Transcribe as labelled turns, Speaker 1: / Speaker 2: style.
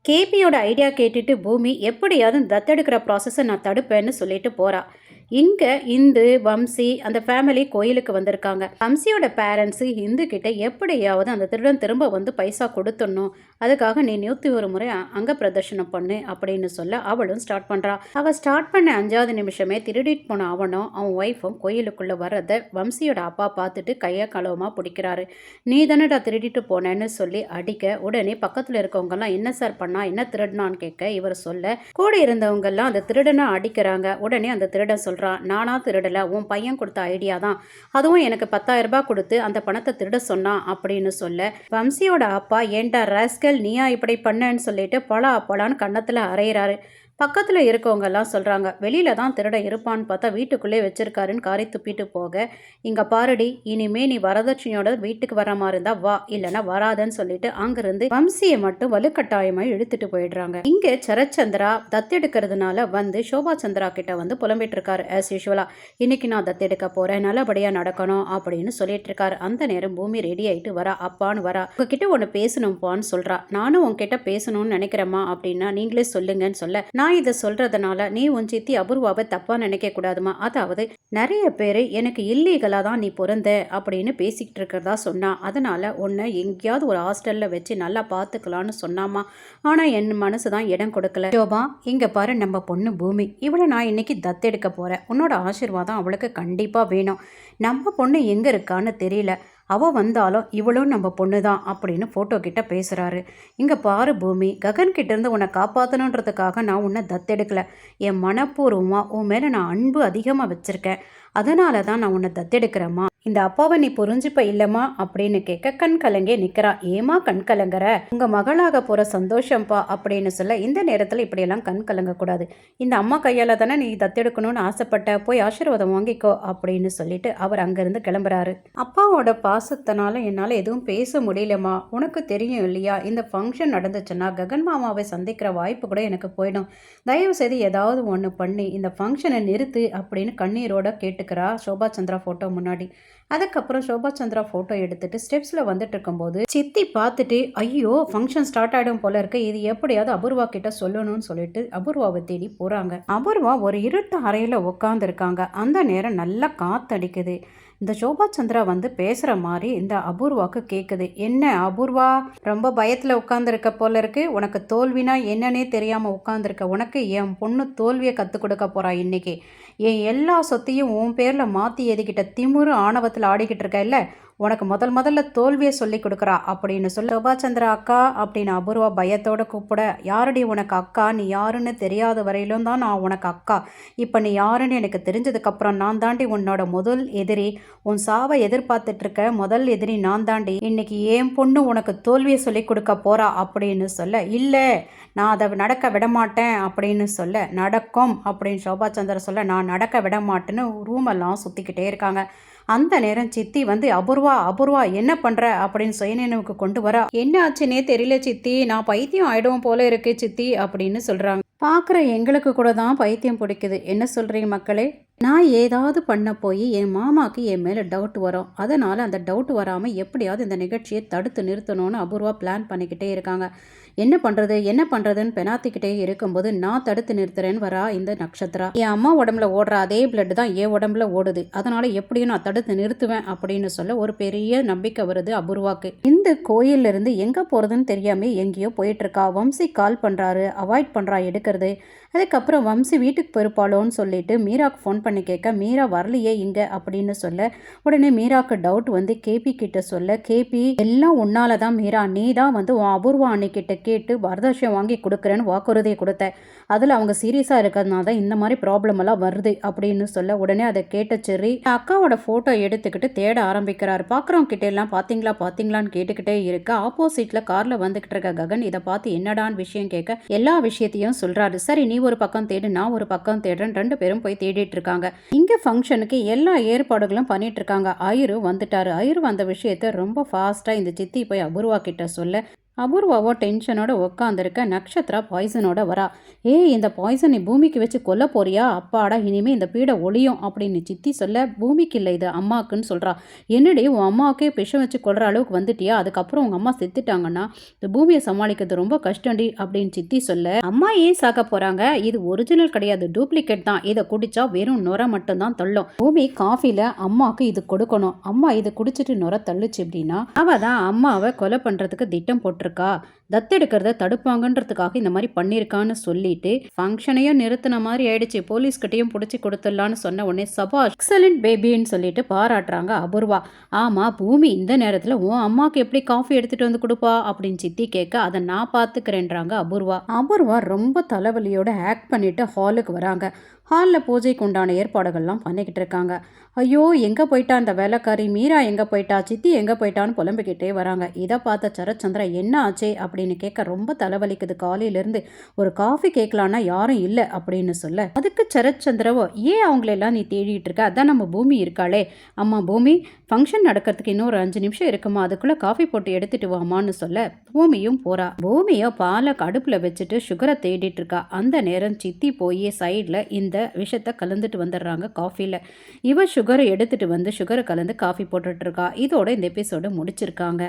Speaker 1: கேபியோட idea கேட்டுட்டு பூமி எப்படியாவது தத்தெடுக்கிற ப்ராசஸை நான் தடுப்பேன்னு சொல்லிட்டு போறா. இங்க இந்து வம்சி அந்த ஃபேமிலி கோயிலுக்கு வந்திருக்காங்க. வம்சியோட பேரண்ட்ஸ் இந்து கிட்ட எப்படியாவது அந்த திருடன் திரும்ப வந்து பைசா கொடுத்துடணும், அதுக்காக நீ 101 முறை அங்க பிரதர்ஷனம் பண்ணு அப்படின்னு சொல்ல அவளும் ஸ்டார்ட் பண்றா. அவ ஸ்டார்ட் பண்ண 5வது நிமிஷமே திருடிட்டு போன அவனும் அவன் ஒய்ஃபும் கோயிலுக்குள்ள வர்றத வம்சியோட அப்பா பார்த்துட்டு கைய களவுமா பிடிக்கிறாரு. நீ தானடா திருடிட்டு போனேன்னு சொல்லி அடிக்க, உடனே பக்கத்துல இருக்கவங்க எல்லாம் என்ன சார் பண்ணா, என்ன திருடனான்னு கேட்க இவர் சொல்ல, கூட இருந்தவங்க எல்லாம் அந்த திருடனை அடிக்கிறாங்க. உடனே அந்த திருடன் சொல்றான், நானா திருடல, உன் பையன் கொடுத்த ஐடியா தான், அதுவும் எனக்கு 10,000 ரூபாய் கொடுத்து அந்த பணத்தை திருட சொன்னான் அப்படின்னு சொல்ல, வம்சியோட அப்பா ஏண்டா ராஸ்கல் நீயா இப்படி பண்ணேன்னு சொல்லிட்டு பலான்னு கன்னத்துல அரைகிறாரு. பக்கத்தில் இருக்கவங்க எல்லாம் சொல்கிறாங்க, வெளியில தான் திருட இருப்பான்னு பார்த்தா வீட்டுக்குள்ளே வச்சிருக்காருன்னு காரி துப்பிட்டு போக, இங்கே பாருடி, இனிமே நீ வரதட்சணையோட வீட்டுக்கு வர மாதிரி இருந்தா வா, இல்லைன்னா வராதன்னு சொல்லிட்டு அங்கிருந்து வம்சியை மட்டும் வலுக்கட்டாயமாக இழுத்துட்டு போயிடுறாங்க. இங்கே சரச்சந்திரா தத்தெடுக்கிறதுனால வந்து சோபா சந்திரா கிட்ட வந்து புலம்பிட்டு இருக்காரு. ஆஸ் யூஷுவலா இன்னைக்கு நான் தத்தெடுக்க போறேன், நல்லபடியாக நடக்கணும் அப்படின்னு சொல்லிட்டு இருக்காரு. அந்த நேரம் பூமி ரெடி ஆயிட்டு வரா. அப்பான்னு வரா. உங்ககிட்ட ஒன்று பேசணும்ப்பான்னு சொல்றா. நானும் உங்ககிட்ட பேசணும்னு நினைக்கிறேம்மா அப்படின்னா நீங்களே சொல்லுங்கன்னு சொல்ல, நான் இதை சொல்றதுனால நீ உன் சித்தி அபூர்வாவை தப்பா நினைக்க கூடாதுமா, அதாவது நிறைய பேர் எனக்கு இல்லீகலா தான் நீ பிறந்த அப்படின்னு பேசிக்கிட்டு இருக்கிறதா சொன்னா, அதனால உன்னை எங்கேயாவது ஒரு ஹாஸ்டல்ல வச்சு நல்லா பார்த்துக்கலான்னு சொன்னாமா. ஆனா என் மனசு தான் இடம் கொடுக்கல. ஜோபா, இங்க பாரு, நம்ம பொண்ணு பூமி, இவளை நான் இன்னைக்கு தத்தெடுக்க போறேன், உன்னோட ஆசீர்வாதம் அவளுக்கு கண்டிப்பா வேணும். நம்ம பொண்ணு எங்க இருக்கான்னு தெரியல, அவள் வந்தாலும் இவளும் நம்ம பொண்ணு தான் அப்படின்னு ஃபோட்டோ கிட்ட பேசுகிறாரு. இங்கே பாரு பூமி, ககன் கிட்டேருந்து உன்னை காப்பாற்றணுன்றதுக்காக நான் உன்னை தத்தெடுக்கலை. என் மனப்பூர்வமாக உன் மேலே நான் அன்பு அதிகமாக வச்சுருக்கேன், அதனால தான் நான் உன்னை தத்தெடுக்கிறேம்மா. இந்த அப்பாவை நீ புரிஞ்சுப்ப இல்லைம்மா அப்படின்னு கேட்க கண் கலங்கே நிற்கிறா. ஏமா கண் கலங்குற, உங்கள் மகளாக போகிற சந்தோஷம்ப்பா அப்படின்னு சொல்ல, இந்த நேரத்தில் இப்படியெல்லாம் கண் கலங்கக்கூடாது, இந்த அம்மா கையால் தானே நீ தத்தெடுக்கணும்னு ஆசைப்பட்ட, போய் ஆசீர்வாதம் வாங்கிக்கோ அப்படின்னு சொல்லிட்டு அவர் அங்கேருந்து கிளம்புறாரு. அப்பாவோட பாசத்தினால என்னால் எதுவும் பேச முடியலம்மா, உனக்கு தெரியும் இல்லையா, இந்த ஃபங்க்ஷன் நடந்துச்சுன்னா ககன் மாமாவை சந்திக்கிற வாய்ப்பு கூட எனக்கு போயிடும், தயவு செய்து ஏதாவது ஒன்று பண்ணி இந்த ஃபங்க்ஷனை நிறுத்து அப்படின்னு கண்ணீரோட கேட்டுக்கிறா சோபா சந்திரா ஃபோட்டோ முன்னாடி. அதுக்கப்புறம் சோபா சந்திரா ஃபோட்டோ எடுத்துட்டு ஸ்டெப்ஸில் வந்துட்டு இருக்கும்போது சித்தி பார்த்துட்டு, ஐயோ ஃபங்க்ஷன் ஸ்டார்ட் ஆகிடும் போல இருக்கு, இது எப்படியாவது அபூர்வா கிட்ட சொல்லணும்னு சொல்லிட்டு அபூர்வாவை தேடி போகிறாங்க. அபூர்வா ஒரு இருட்டு அறையில் உட்காந்துருக்காங்க. அந்த நேரம் நல்லா காத்தடிக்குது. இந்த சோபா சந்திரா வந்து பேசுகிற மாதிரி இந்த அபூர்வாவுக்கு கேட்குது. என்ன அபூர்வா, ரொம்ப பயத்தில் உட்காந்துருக்க போல இருக்கு, உனக்கு தோல்வினா என்னன்னே தெரியாமல் உட்காந்துருக்க, உனக்கு என் பொண்ணு தோல்வியை கற்றுக் கொடுக்க போகிறா இன்னைக்கு, என் எல்லா சொத்தையும் உன் பேரில் மாற்றி எதுக்கிட்ட திமுரு ஆணவத்தில் ஆடிக்கிட்டு இருக்க இல்லை, உனக்கு முதல்ல தோல்வியை சொல்லி கொடுக்குறா அப்படின்னு சொல்லி, சோபாச்சந்திரா அக்கா அப்படின்னு அபூர்வா பயத்தோட கூப்பிட, யாரடி உனக்கு அக்கா, நீ யாருன்னு தெரியாத வரையிலும் தான் நான் உனக்கு அக்கா, இப்போ நீ யாருன்னு எனக்கு தெரிஞ்சதுக்கப்புறம் நான் தாண்டி உன்னோட முதல் எதிரி, உன் சாவை எதிர்பார்த்துட்டு இருக்க முதல் எதிரி நான் தாண்டி, இன்னைக்கு என் பொண்ணு உனக்கு தோல்வியை சொல்லி கொடுக்க போறா அப்படின்னு சொல்ல, இல்லை நான் அதை நடக்க விடமாட்டேன் அப்படின்னு சொல்ல, நடக்கும் அப்படின்னு சோபாச்சந்திரா சொல்ல, நான் நடக்க விடமாட்டேன்னு ரூமெல்லாம் சுற்றிக்கிட்டே இருக்காங்க. அந்த நேரம் சித்தி வந்து, அபூர்வா என்ன பண்ணுற அப்படின்னு சுயநினைவுக்கு கொண்டு வர, என்ன ஆச்சுன்னே தெரியல சித்தி, நான் பைத்தியம் ஆகிடுவோம் போல இருக்கு சித்தி அப்படின்னு சொல்கிறாங்க. பார்க்குற எங்களுக்கு கூட தான் பைத்தியம் பிடிக்குது, என்ன சொல்கிறீங்க மக்களே, நான் ஏதாவது பண்ண போய் என் மாமாவுக்கு என் மேலே டவுட் வரும், அதனால் அந்த டவுட் வராமல் எப்படியாவது இந்த நிகழ்ச்சியை தடுத்து நிறுத்தணும்னு அபூர்வா பிளான் பண்ணிக்கிட்டே இருக்காங்க. என்ன பண்ணுறதுன்னு பெனாத்திக்கிட்டே இருக்கும்போது, நான் தடுத்து நிறுத்துறேன்னு வரா இந்த நட்சத்திரா. என் அம்மா உடம்புல ஓடுற அதே பிளட் தான் என் உடம்புல ஓடுது, அதனால் எப்படியும் நான் தடுத்து நிறுத்துவேன் அப்படின்னு சொல்ல ஒரு பெரிய நம்பிக்கை வருது அபூர்வாக்கு. இந்த கோயிலிருந்து எங்கே போகிறதுன்னு தெரியாமல் எங்கேயோ போயிட்டுருக்கா. வம்சி கால் பண்ணுறாரு, அவாய்ட் பண்ணுறா எடுக்கிறது. அதுக்கப்புறம் வம்சி வீட்டுக்கு போயிருப்பாளோன்னு சொல்லிட்டு மீராக்கு ஃபோன் பண்ணி கேட்க, மீரா வரலையே இங்கே அப்படின்னு சொல்ல, உடனே மீராக்கு டவுட் வந்து கேபி கிட்ட சொல்ல, கேபி எல்லாம் உன்னால தான் மீரா, நீ தான் வந்து அபூர்வா அன்னைக்கிட்ட கேட்டு வரதட்சணை வாங்கி கொடுக்குறேன்னு வாக்குறுதியை கொடுத்த, அதில் அவங்க சீரியஸாக இருக்கிறதுனால தான் இந்த மாதிரி ப்ராப்ளம் எல்லாம் வருது அப்படின்னு சொல்ல, உடனே அதை கேட்ட செர்ரி அக்காவோட ஃபோட்டோ எடுத்துக்கிட்டு தேட ஆரம்பிக்கிறாரு. பார்க்குறவங்க கிட்ட எல்லாம் பார்த்தீங்களான்னு கேட்டுக்கிட்டே இருக்க, ஆப்போசிட்டில் காரில் வந்துக்கிட்டு இருக்க ககன் இதை பார்த்து என்னடான்னு விஷயம் கேட்க எல்லா விஷயத்தையும் சொல்கிறாரு. சரி நீ ஒரு பக்கம் தேடு, நான் ஒரு பக்கம் தேடுறேன், 2 பேரும் போய் தேடிட்டு இருக்காங்க. இங்கே ஃபங்க்ஷனுக்கு எல்லா ஏற்பாடுகளும் பண்ணிட்டு இருக்காங்க. ஐயரு வந்துட்டாரு. ஐயரு வந்த விஷயத்த ரொம்ப ஃபாஸ்ட்டாக இந்த சித்தி போய் அபூர்வா கிட்ட சொல்ல, அபூர்வாவோ டென்ஷனோட உட்காந்துருக்க, நக்ஷத்ரா பாய்சனோட வரா. ஏய், இந்த பாய்சன் நீ பூமிக்கு வச்சு கொல்ல போறியா? அப்பாடா, இனிமே இந்த பீடை ஒளியும் அப்படின்னு சித்தி சொல்ல, பூமிக்கு இல்லை இது அம்மாக்குன்னு சொல்றா. என்னடி உன் அம்மாவுக்கே விஷம் வச்சு கொல்ற அளவுக்கு வந்துட்டியா? அதுக்கப்புறம் உங்க அம்மா செத்துட்டாங்கன்னா இந்த பூமியை சமாளிக்கிறது ரொம்ப கஷ்டம்டி அப்படின்னு சித்தி சொல்ல, அம்மா ஏன் சாக போறாங்க? இது ஒரிஜினல் கிடையாது, டூப்ளிகேட் தான். இதை குடிச்சா வெறும் நுர மட்டும்தான் தள்ளும். பூமி காஃபில அம்மாவுக்கு இது கொடுக்கணும். அம்மா இது குடிச்சிட்டு நுர தள்ளுச்சு அப்படின்னா அவ தான் அம்மாவை கொலை பண்றதுக்கு திட்டம் போட்டிருக்கா. தத்தெடுக்கிறத தடுப்பாங்கன்றதுக்காக இந்த மாதிரி பண்ணியிருக்கான்னு சொல்லிட்டு ஃபங்க்ஷனையும் நிறுத்தின மாதிரி ஆயிடுச்சு. போலீஸ்கிட்டையும் பிடிச்சி கொடுத்துடலான்னு சொன்ன உடனே சபாஷ், எக்ஸலண்ட் பேபின்னு சொல்லிட்டு பாராட்டுறாங்க அபூர்வா. ஆமா, பூமி இந்த நேரத்தில் உன் அம்மாவுக்கு எப்படி காஃபி எடுத்துட்டு வந்து கொடுப்பா அப்படின்னு சித்தி கேட்க, அதை நான் பார்த்துக்கிறேன்றாங்க அபூர்வா. அபூர்வா ரொம்ப தலைவலியோட ஆக்ட் பண்ணிட்டு ஹாலுக்கு வராங்க. ஹாலில் பூஜைக்கு உண்டான ஏற்பாடுகள்லாம் பண்ணிக்கிட்டு இருக்காங்க. ஐயோ, எங்கே போயிட்டா அந்த வேலைக்காரி மீரா, எங்கே போயிட்டா, சித்தி எங்கே போயிட்டான்னு புலம்பிக்கிட்டே வராங்க. இதை பார்த்த சரத்சந்திரா என்ன ஆச்சே அப்படின்னு கேட்க, ரொம்ப தலைவலிக்குது காலையிலேருந்து, ஒரு காஃபி கேட்கலான்னா யாரும் இல்லை அப்படின்னு சொல்ல, அதுக்கு சரத்சந்திரவோ, ஏன் அவங்களெல்லாம் நீ தேடிட்டு இருக்க? அதான் நம்ம பூமி இருக்காளே. அம்மா பூமி, ஃபங்க்ஷன் நடக்கிறதுக்கு இன்னும் ஒரு 5 நிமிஷம் இருக்குமா, அதுக்குள்ளே காஃபி போட்டு எடுத்துட்டு வாமான்னு சொல்ல பூமியும் போறா. பூமியை பாலை அடுப்பில் வச்சுட்டு சுகரை தேடிட்டு இருக்கா. அந்த நேரம் சித்தி போய் சைடில் இந்த விஷத்தை கலந்துட்டு வந்துடுறாங்க காஃபியில். இவ சுகரை எடுத்துட்டு வந்து சுகரை கலந்து காஃபி போட்டுட்டு இருக்கா. இதோட இந்த எபிசோடு முடிச்சிருக்காங்க.